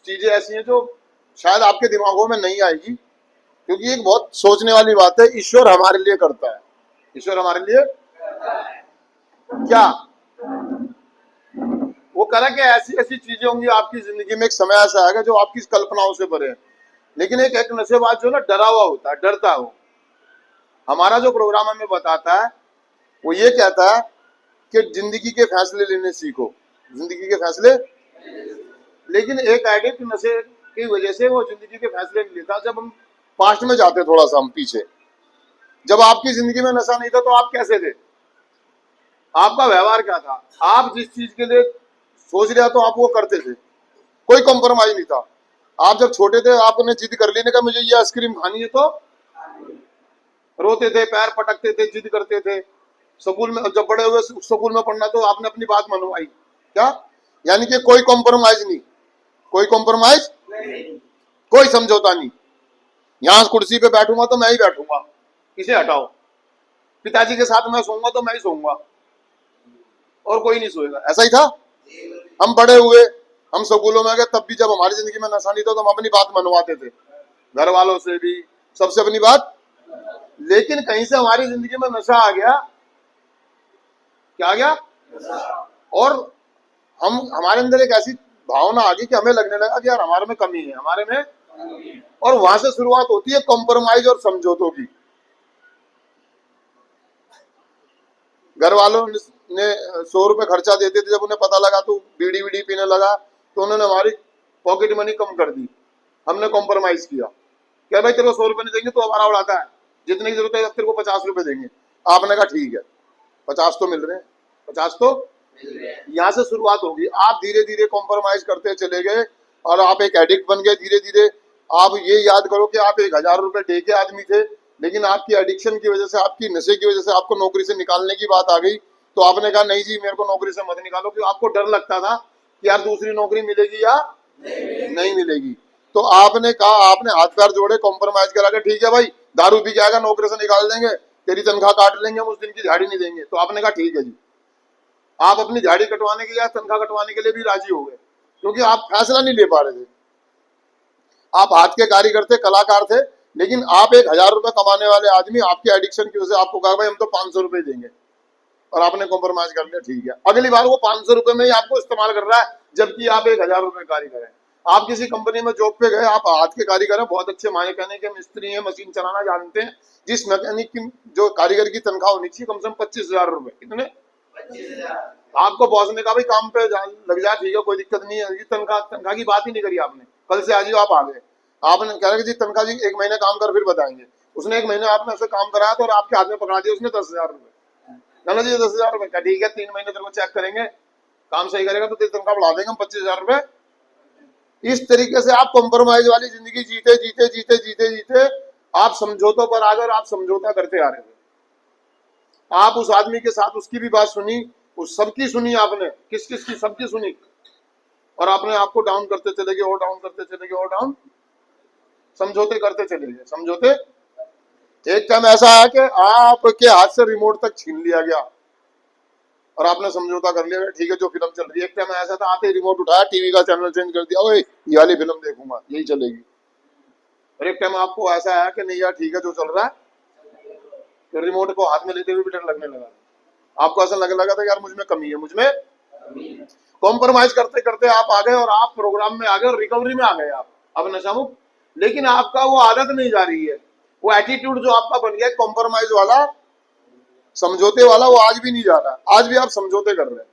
चीजें ऐसी हैं जो शायद आपके दिमागों में नहीं आएगी, क्योंकि एक बहुत सोचने वाली बात है। ईश्वर हमारे लिए करता है, ईश्वर हमारे लिए क्या वो करा कि ऐसी ऐसी चीजें होंगी आपकी जिंदगी में, एक समय ऐसा आएगा जो आपकी कल्पनाओं से परे है। लेकिन एक नशेबाज जो ना डरा हुआ होता है, डरता है वो। हमारा जो प्रोग्राम हमें बताता है वो ये कहता है कि जिंदगी के फैसले लेने सीखो, जिंदगी के फैसले। लेकिन एक एडिक्ट नशे की वजह से वो जिंदगी के फैसले नहीं लेता। जब हम पास्ट में जाते थोड़ा सा हम पीछे, जब आपकी जिंदगी में नशा नहीं था तो आप कैसे थे, आपका व्यवहार क्या था, आप जिस चीज के लिए सोच रहे तो आप वो करते थे, कोई कॉम्प्रोमाइज नहीं था। आप जब छोटे थे आपने जिद कर ली, का मुझे ये आइसक्रीम खानी है, तो रोते थे, पैर पटकते थे, जिद करते थे। स्कूल में जब बड़े हुए स्कूल में पढ़ना तो आपने अपनी बात मनवाई, क्या यानी कि कोई कॉम्प्रोमाइज नहीं, कोई कॉम्प्रोमाइज, कोई समझौता नहीं। यहां कुर्सी पे बैठूंगा तो मैं ही बैठूंगा, इसे हटाओ। पिताजी के साथ मैं सोऊंगा तो मैं ही सोऊंगा और कोई नहीं सोएगा, ऐसा ही था। हम बड़े हुए, हम स्कूलों में गए, तब भी जब हमारी जिंदगी में नशा नहीं था तो हम अपनी बात मनवाते थे, घर वालों से भी, सबसे अपनी बात। लेकिन कहीं से हमारी जिंदगी में नशा आ गया, क्या आ गया, और हम हमारे अंदर एक ऐसी भावना आ गई कि हमें लगने लगा कि यार हमारे में कमी है, हमारे में, और वहां से शुरुआत होती है कॉम्प्रोमाइज और समझौतों की। घर वालों ने 100 रुपए खर्चा देते थे, जब उन्हें पता लगा तो बीड़ी बीड़ी पीने लगा, तो उन्होंने हमारी पॉकेट मनी कम कर दी। हमने कॉम्प्रोमाइज किया, क्या भाई तेरे को 100 रुपए नहीं देंगे तो हमारा उड़ाता है, जितने की जरूरत है तेरे को 50 रुपए देंगे। आपने कहा ठीक है, 50 तो मिल रहे हैं, 50 तो यहाँ से शुरुआत होगी। आप धीरे धीरे कॉम्प्रोमाइज करते चले गए और आप एक एडिक्ट बन गए धीरे धीरे। आप ये याद करो कि आप 1000 रुपए दे के आदमी थे, लेकिन आपकी एडिक्शन की वजह से, आपकी नशे की वजह से आपको नौकरी से निकालने की बात आ गई, तो आपने कहा नहीं जी मेरे को नौकरी से मत निकालो, क्योंकि आपको डर लगता था कि यार दूसरी नौकरी मिलेगी या नहीं मिलेगी। तो आपने कहा, आपने हाथ पैर जोड़े, कॉम्प्रोमाइज करा के ठीक है भाई दारू पी के आएगा, नौकरी से निकाल देंगे, तेरी तनख्वाह काट लेंगे, हम उस दिन की दिहाड़ी नहीं देंगे। तो आपने कहा ठीक है जी। आप अपनी दिहाड़ी कटवाने के या तनख्वाह कटवाने के लिए भी राजी हो गए, क्योंकि आप फैसला नहीं ले पा रहे थे। आप हाथ के कारीगर थे, कलाकार थे, लेकिन आप 1000 रुपए कमाने वाले आदमी, आपके एडिक्शन की वजह से आपको कहा भाई हम तो 500 रुपए देंगे, और आपने कॉम्प्रोमाइज कर लिया, ठीक है। अगली बार वो 500 रुपए में ही आपको इस्तेमाल कर रहा है, जबकि आप 1000 रुपए कारीगर है। आप किसी कंपनी में जॉब पे गए, आप हाथ के कारीगर हैं, बहुत अच्छे माने कहने के मिस्त्री हैं, मशीन चलाना जानते हैं, जिस मैकेनिक की जो कारीगर की तनख्वाह होनी चाहिए कम से कम 25,000 रुपए, कितने, 25,000। आपको बॉस ने कहा भाई काम पे लग जा, ठीक है कोई दिक्कत नहीं है, तनख्वाह की बात ही नहीं करी आपने, कल से आज ही आप आ गए। आपने कह रहे जी तनख्वाह जी 1 महीने काम कर फिर बताएंगे। उसने 1 महीने आपने ऐसे काम कराया तो, और आपके हाथ में पकड़ा दिया उसने 10,000 रुपए, ना जी 10,000 रुपए का, ठीक है 3 महीने तेरे को चेक करेंगे, काम सही करेगा तो तेरी तनख्वाह बढ़ा देंगे हम 25,000 रुपए। इस तरीके से आप कॉम्प्रोमाइज वाली जिंदगी जीते जीते जीते जीते जीते आप समझौतों पर आ गए, आप समझौता करते आ रहे थे। आप उस आदमी के साथ उसकी भी बात सुनी, उस सबकी सुनी आपने, किस किस की, सबकी सुनी, और आपने आपको डाउन करते चले गए, और डाउन करते चले गए, और डाउन, समझौते करते चले गए, समझौते। एक टाइम ऐसा है कि आपके हाथ से रिमोट तक छीन लिया गया और आपने समझौता कर लिया, ठीक है जो फिल्म चल रही है। एक टाइम ऐसा था, आते ही रिमोट उठाया, टीवी का चैनल चेंज कर दिया, ओए ये वाली फिल्म देखूंगा, यही चलेगी। और एक टाइम आपको ऐसा है कि नहीं यार ठीक है जो चल रहा है, तो रिमोट को हाथ में लेते हुए भी डर लगने लगा, आपको ऐसा लगने लगा था यार मुझ में कमी है, मुझ में कॉम्प्रोमाइज करते करते आप आ गए, और आप प्रोग्राम में आ गए, और रिकवरी में आ गए आप, अब नशा मुक्त। लेकिन आपका वो आदत नहीं जा रही है, वो एटीट्यूड जो आपका बन गया कॉम्प्रोमाइज वाला, समझौते वाला, वो आज भी नहीं जा रहा। आज भी आप समझौते कर रहे हैं,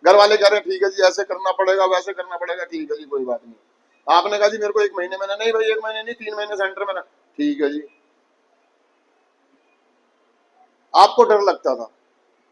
घर वाले कह रहे हैं ठीक है जी ऐसे करना पड़ेगा, वैसे करना पड़ेगा, ठीक है जी कोई बात नहीं। आपने कहा जी मेरे को 1 महीने में, नहीं भाई 1 महीने नहीं 3 महीने सेंटर में ना, ठीक है जी। आपको डर लगता था,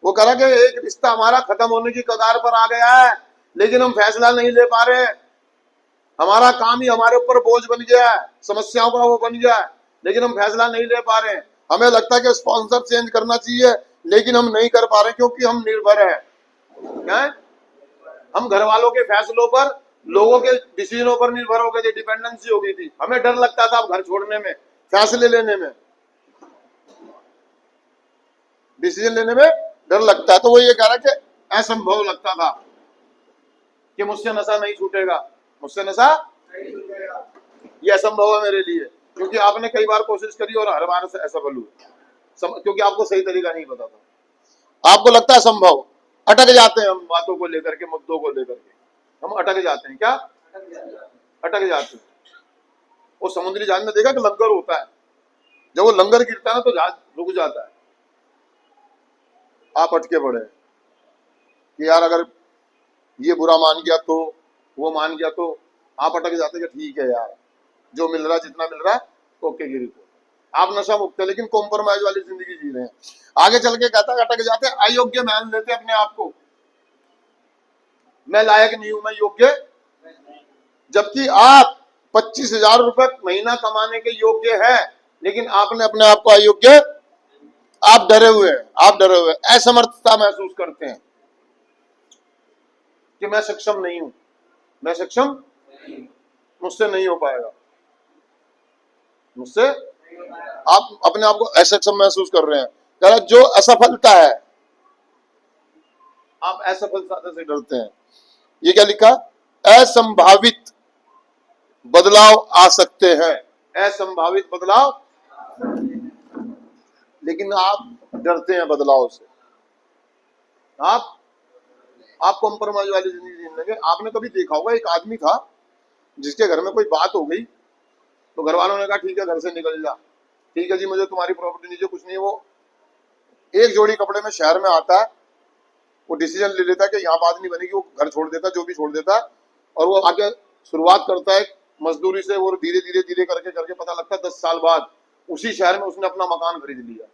वो कह रहा कि एक रिश्ता हमारा खत्म होने की कगार पर आ गया है, लेकिन हम फैसला नहीं ले पा रहे, हमारा काम ही हमारे ऊपर बोझ बन गया है, समस्याओं का वो बन गया है, लेकिन हम फैसला नहीं ले पा रहे। हमें लगता है कि स्पॉन्सर चेंज करना चाहिए, लेकिन हम नहीं कर पा रहे क्योंकि हम निर्भर हैं, क्या है, हम घर वालों के फैसलों पर, लोगों के डिसीजनों पर निर्भर हो गए थे, डिपेंडेंसी हो गई थी। हमें डर लगता था घर छोड़ने में, फैसले लेने में, डिसीजन लेने में डर लगता है। तो वो ये कह रहा कि असंभव लगता था कि मुझसे नशा नहीं छूटेगा, मुझसे नशा ये असंभव है मेरे लिए, क्योंकि आपने कई बार कोशिश करी और हर बार से असफल हुए, क्योंकि आपको सही तरीका नहीं पता था। आपको लगता है संभव, अटक जाते हैं हम बातों को लेकर के, मुद्दों को लेकर के हम अटक जाते हैं। क्या अटक जाते हैं? वो समुद्री जहाज में देखा कि लंगर होता है, जब वो लंगर गिरता है तो जहाज रुक जाता है। आप अटके पड़े कि यार अगर ये बुरा मान गया तो, वो मान गया तो, आप अटक जाते कि ठीक है यार, जो मिल रहा है जितना मिल रहा है ओके गिरी तो। आप नशा मुक्त है लेकिन कॉम्प्रोमाइज वाली जिंदगी जी रहे हैं। आगे चल के कहता है अटक जाते, अयोग्य मान लेते अपने आप को, मैं लायक नहीं हूं, मैं योग्य, जबकि आप 25,000 रुपए महीना कमाने के योग्य है, लेकिन आपने अपने आप को अयोग्य, आप डरे हुए हैं, आप डरे हुए, असमर्थता महसूस करते हैं कि मैं सक्षम नहीं हूं, मैं सक्षम, मुझसे नहीं हो पाएगा, मुझसे, आप अपने आप को असक्षम महसूस कर रहे हैं। जो असफलता है, आप असफलता से डरते हैं। ये क्या लिखा? असंभावित बदलाव आ सकते हैं, असंभावित बदलाव, लेकिन आप डरते हैं बदलाव से। आप कॉम्प्रोमाइज वाली जिंदगी जीने लगे। आपने कभी देखा होगा, एक आदमी था जिसके घर में कोई बात हो गई तो घर वालों ने कहा ठीक है घर से निकल जा, ठीक है जी मुझे तुम्हारी प्रॉपर्टी नहीं चाहिए, कुछ नहीं। वो एक जोड़ी कपड़े में शहर में आता है, वो डिसीजन ले लेता है कि यहाँ बात नहीं बनेगी, वो घर छोड़ देता, जो भी छोड़ देता, और वो आगे शुरुआत करता है मजदूरी से, और धीरे धीरे धीरे करके करके पता लगता है 10 साल बाद उसी शहर में उसने अपना मकान खरीद लिया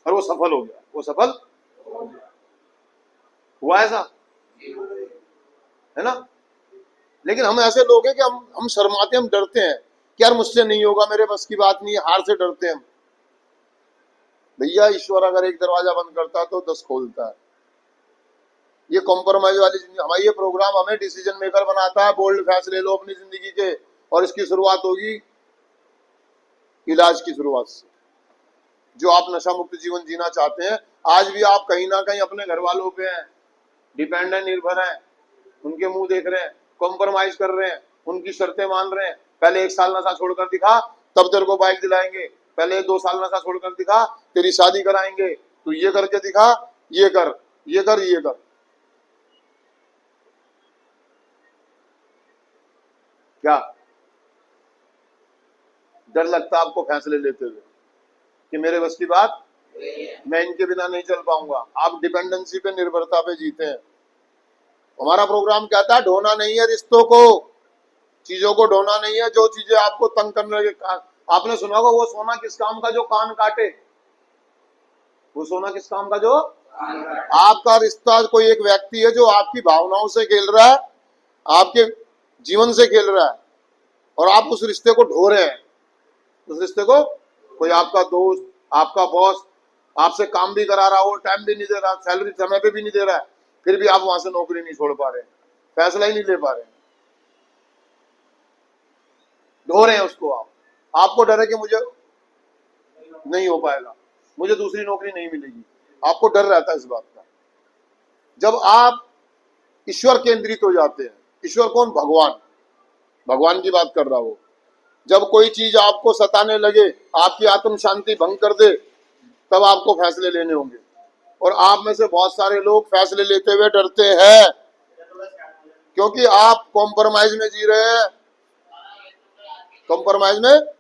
और वो सफल हो गया। वो सफल हुआ, ऐसा है ना। लेकिन हम ऐसे लोग हैं कि हम शर्माते, हम डरते हैं कि यार मुझसे नहीं होगा, मेरे बस की बात नहीं है, हार से डरते हैं। भैया ईश्वर अगर एक दरवाजा बंद करता है तो 10 खोलता है। ये कॉम्प्रोमाइज वाली जिंदगी, हमारा ये प्रोग्राम हमें डिसीजन मेकर बनाता है। बोल्ड फैसले लो अपनी जिंदगी के, और इसकी शुरुआत होगी इलाज की शुरुआत से। जो आप नशा मुक्त जीवन जीना चाहते हैं, आज भी आप कहीं ना कहीं अपने घर वालों पे हैं, डिपेंड है, निर्भर है, उनके मुंह देख रहे हैं, कॉम्प्रोमाइज कर रहे हैं, उनकी शर्तें मान रहे हैं। पहले 1 साल नशा छोड़कर दिखा तब तेरे को बाइक दिलाएंगे, पहले 2 साल नशा छोड़कर दिखा तेरी शादी कराएंगे, तू ये करके दिखा, ये कर, ये कर, ये कर। क्या डर लगता आपको फैसले लेते हुए कि मेरे बस की बात, मैं इनके बिना नहीं चल पाऊंगा। आप डिपेंडेंसी पे, निर्भरता पे जीते हैं। हमारा प्रोग्राम कहता है ढोना नहीं है रिश्तों को, चीजों को ढोना नहीं है, जो चीजें आपको तंग करने के। आपने सुना होगा वो सोना किस काम का जो कान काटे, वो सोना किस काम का जो, आपका रिश्ता कोई एक व्यक्ति है जो आपकी भावनाओं से खेल रहा है, आपके जीवन से खेल रहा है, और आप उस रिश्ते को ढो रहे हैं। उस रिश्ते को, कोई आपका दोस्त, आपका बॉस आपसे काम भी करा रहा हो, टाइम भी नहीं दे रहा, सैलरी समय पे भी नहीं दे रहा है, फिर भी आप वहां से नौकरी नहीं छोड़ पा रहे, फैसला ही नहीं ले पा रहे, ढो रहे हैं उसको। आपको डर है कि मुझे नहीं हो पाएगा, मुझे दूसरी नौकरी नहीं मिलेगी, आपको डर रहता है इस बात का। जब आप ईश्वर केंद्रित हो जाते हैं, ईश्वर कौन? भगवान, भगवान की बात कर रहा हो। जब कोई चीज आपको सताने लगे, आपकी आत्म शांति भंग कर दे, तब आपको फैसले लेने होंगे। और आप में से बहुत सारे लोग फैसले लेते हुए डरते हैं, क्योंकि आप कॉम्प्रोमाइज में जी रहे हैं। कॉम्प्रोमाइज में,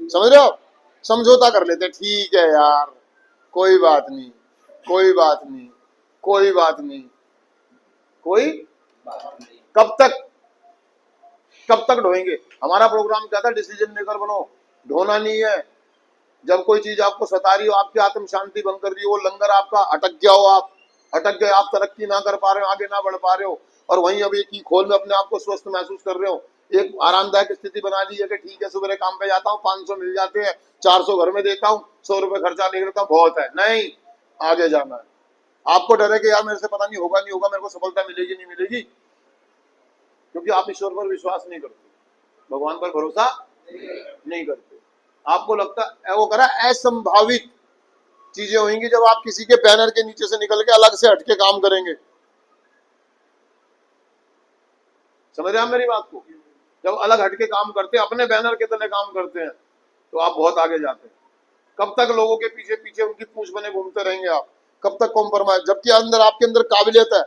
समझ रहे हो, समझौता कर लेते हैं, ठीक है यार कोई बात नहीं, कोई बात नहीं, कोई बात नहीं, कोई, कब तक, कब तक ढोएंगे? हमारा प्रोग्राम क्या था? डिसीजन मेकर बनो, ढोना नहीं है। जब कोई चीज आपको सता रही हो, आपकी आत्म शांति भंग कर रही हो, वो लंगर आपका अटक गया हो, आप अटक गए, आप तरक्की ना कर पा रहे हो, आगे ना बढ़ पा रहे हो, और वहीं अब एक ही खोल में अपने आप को स्वस्थ महसूस कर रहे हो, एक आरामदायक स्थिति बना ली है कि ठीक है सुबह काम पे जाता हूँ, 500 मिल जाते हैं, 400 घर में देता हूँ, 100 रुपए खर्चा ले लेता हूँ, बहुत है। नहीं, आगे जाना है। आपको डर है कि यार मेरे से पता नहीं होगा नहीं होगा, मेरे को सफलता मिलेगी नहीं मिलेगी, क्योंकि आप ईश्वर पर विश्वास नहीं करते, भगवान पर भरोसा नहीं करते। आपको लगता है वो करा असंभावित चीजें होंगी जब आप किसी के बैनर के नीचे से निकल के अलग से हटके काम करेंगे। समझ रहे हैं आप मेरी बात को? जब अलग हटके काम करते हैं, अपने बैनर के तले काम करते हैं, तो आप बहुत आगे जाते हैं। कब तक लोगों के पीछे पीछे उनकी पूंछ बने घूमते रहेंगे आप? कब तक कॉम्प्रोमाइज? जबकि अंदर आपके अंदर काबिलियत है,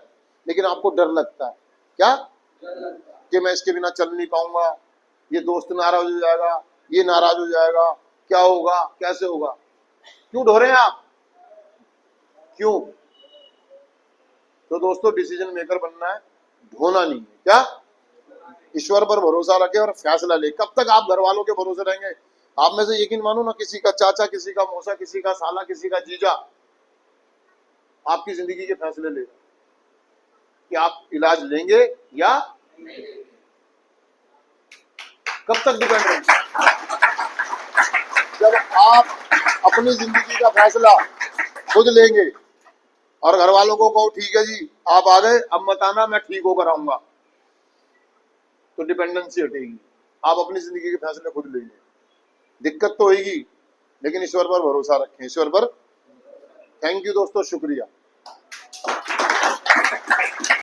लेकिन आपको डर लगता है। क्या? कि मैं इसके बिना चल नहीं पाऊंगा, ये दोस्त नाराज हो जाएगा, ये नाराज हो जाएगा, क्या होगा, कैसे होगा? क्यों ढो रहे हैं आप? क्यों? तो दोस्तों, डिसीजन मेकर बनना है, ढोना नहीं है। क्या? ईश्वर पर भरोसा रखे और फैसला ले। कब तक आप घर वालों के भरोसे रहेंगे? आप में से यकीन मानो ना, किसी का चाचा, किसी का मौसा, किसी का साला, किसी का जीजा आपकी जिंदगी के फैसले लेगा कि आप इलाज लेंगे या कब तक डिपेंड रहेंगे? जब आप अपनी जिंदगी का फैसला खुद लेंगे और घर वालों को कहो ठीक है जी आप आ गए, अब मत आना, मैं ठीक होकर आऊंगा, तो डिपेंडेंसी हटेगी। आप अपनी जिंदगी के फैसले खुद लेंगे। दिक्कत तो होगी, लेकिन ईश्वर पर भरोसा रखें, ईश्वर पर। थैंक यू दोस्तों, शुक्रिया।